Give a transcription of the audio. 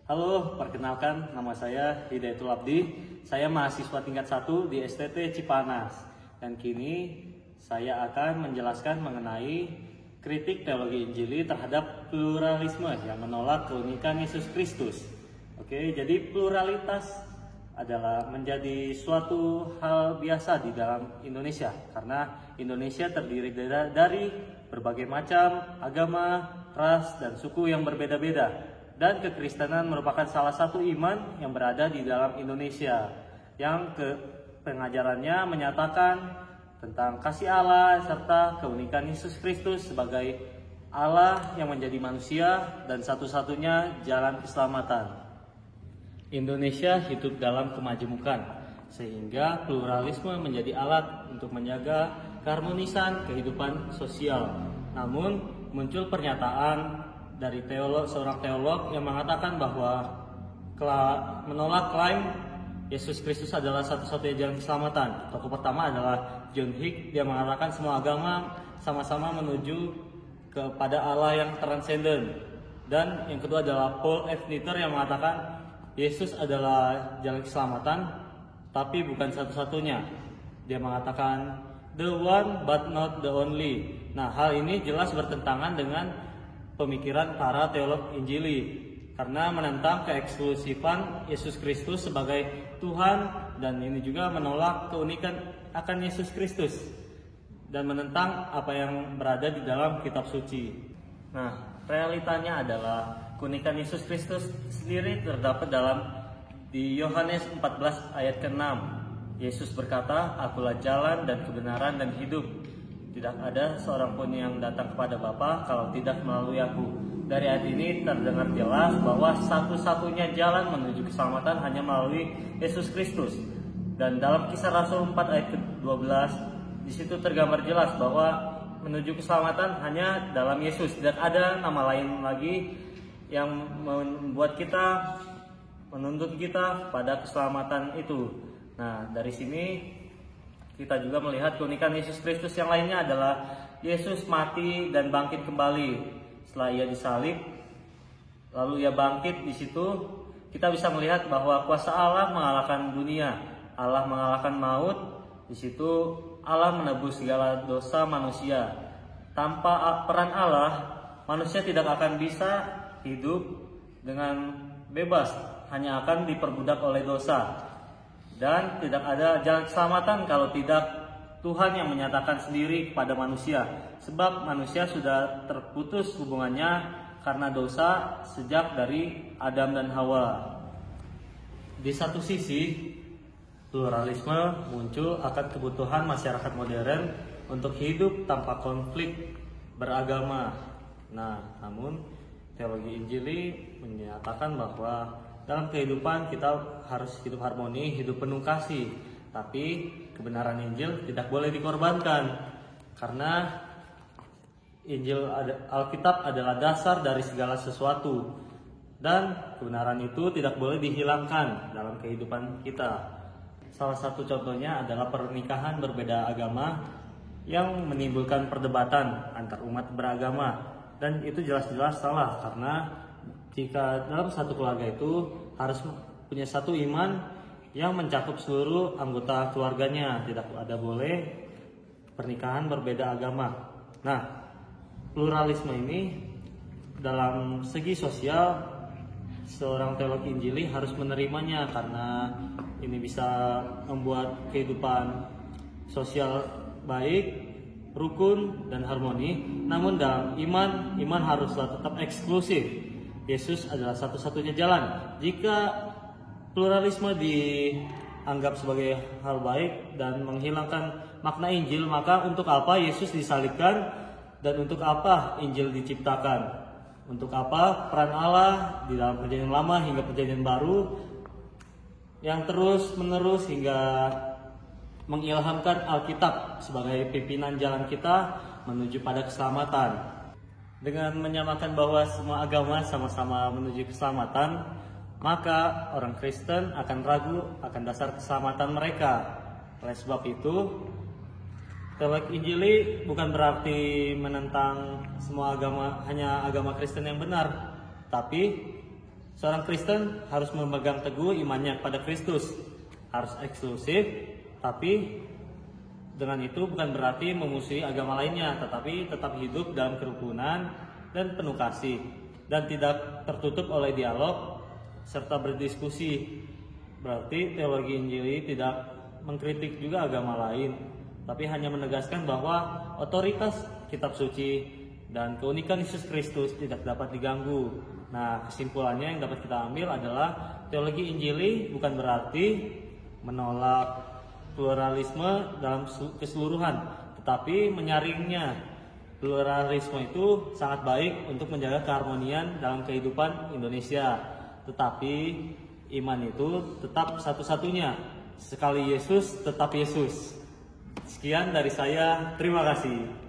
Halo, perkenalkan nama saya Hidayatul Abdi. Saya mahasiswa tingkat 1 di STT Cipanas. Dan kini saya akan menjelaskan mengenai kritik teologi Injili terhadap pluralisme yang menolak keunikan Yesus Kristus. Oke, jadi pluralitas adalah menjadi suatu hal biasa di dalam Indonesia karena Indonesia terdiri dari berbagai macam agama, ras, dan suku yang berbeda-beda. Dan kekristenan merupakan salah satu iman yang berada di dalam Indonesia yang pengajarannya menyatakan tentang kasih Allah serta keunikan Yesus Kristus sebagai Allah yang menjadi manusia dan satu-satunya jalan keselamatan. Indonesia hidup dalam kemajemukan sehingga pluralisme menjadi alat untuk menjaga keharmonisan kehidupan sosial. Namun muncul pernyataan dari seorang teolog yang mengatakan bahwa menolak klaim Yesus Kristus adalah satu-satunya jalan keselamatan. Tokoh pertama adalah John Hick. Dia mengatakan semua agama sama-sama menuju kepada Allah yang transenden. Dan yang kedua adalah Paul F. Nitter yang mengatakan Yesus adalah jalan keselamatan, tapi bukan satu-satunya. Dia mengatakan the one but not the only. Nah, hal ini jelas bertentangan dengan pemikiran para teolog Injili karena menentang keeksklusifan Yesus Kristus sebagai Tuhan, dan ini juga menolak keunikan akan Yesus Kristus dan menentang apa yang berada di dalam kitab suci. Nah, realitanya adalah keunikan Yesus Kristus sendiri terdapat di Yohanes 14 ayat ke-6. Yesus berkata, "Akulah jalan dan kebenaran dan hidup. Tidak ada seorang pun yang datang kepada Bapa kalau tidak melalui aku." Dari ayat ini terdengar jelas bahwa satu-satunya jalan menuju keselamatan hanya melalui Yesus Kristus. Dan dalam Kisah Rasul 4 ayat ke-12, di situ tergambar jelas bahwa menuju keselamatan hanya dalam Yesus. Tidak ada nama lain lagi yang membuat kita, menuntut kita pada keselamatan itu. Nah, dari sini kita juga melihat keunikan Yesus Kristus yang lainnya adalah Yesus mati dan bangkit kembali setelah ia disalib. Lalu ia bangkit. Di situ kita bisa melihat bahwa kuasa Allah mengalahkan dunia, Allah mengalahkan maut. Di situ Allah menebus segala dosa manusia. Tanpa peran Allah, manusia tidak akan bisa hidup dengan bebas, hanya akan diperbudak oleh dosa. Dan tidak ada jalan keselamatan kalau tidak Tuhan yang menyatakan sendiri kepada manusia. Sebab manusia sudah terputus hubungannya karena dosa sejak dari Adam dan Hawa. Di satu sisi, pluralisme muncul akan kebutuhan masyarakat modern untuk hidup tanpa konflik beragama. Nah, namun teologi Injili menyatakan bahwa dalam kehidupan kita harus hidup harmoni, hidup penuh kasih. Tapi kebenaran Injil tidak boleh dikorbankan. Karena Alkitab adalah dasar dari segala sesuatu. Dan kebenaran itu tidak boleh dihilangkan dalam kehidupan kita. Salah satu contohnya adalah pernikahan berbeda agama yang menimbulkan perdebatan antar umat beragama. Dan itu jelas-jelas salah karena jika dalam satu keluarga itu harus punya satu iman yang mencakup seluruh anggota keluarganya. Tidak ada boleh pernikahan berbeda agama. Nah, pluralisme ini dalam segi sosial seorang teolog Injili harus menerimanya karena ini bisa membuat kehidupan sosial baik, rukun, dan harmoni. Namun dalam iman haruslah tetap eksklusif. Yesus adalah satu-satunya jalan. Jika pluralisme dianggap sebagai hal baik dan menghilangkan makna Injil, maka untuk apa Yesus disalibkan dan untuk apa Injil diciptakan? Untuk apa peran Allah di dalam Perjanjian Lama hingga Perjanjian Baru yang terus-menerus hingga mengilhamkan Alkitab sebagai pimpinan jalan kita menuju pada keselamatan. Dengan menyamakan bahwa semua agama sama-sama menuju keselamatan, maka orang Kristen akan ragu akan dasar keselamatan mereka. Oleh sebab itu, teologi Injili bukan berarti menentang semua agama, hanya agama Kristen yang benar, tapi Seorang Kristen harus memegang teguh imannya pada Kristus, harus eksklusif, tapi dengan itu bukan berarti memusuhi agama lainnya, tetapi tetap hidup dalam kerukunan dan penuh kasih, dan tidak tertutup oleh dialog serta berdiskusi. Berarti teologi Injili tidak mengkritik juga agama lain, tapi hanya menegaskan bahwa otoritas kitab suci dan keunikan Yesus Kristus tidak dapat diganggu. Nah, kesimpulannya yang dapat kita ambil adalah teologi Injili bukan berarti menolak pluralisme dalam keseluruhan, tetapi menyaringnya. Pluralisme itu sangat baik untuk menjaga keharmonian dalam kehidupan Indonesia, tetapi iman itu tetap satu-satunya. Sekali Yesus, tetap Yesus. Sekian dari saya, terima kasih.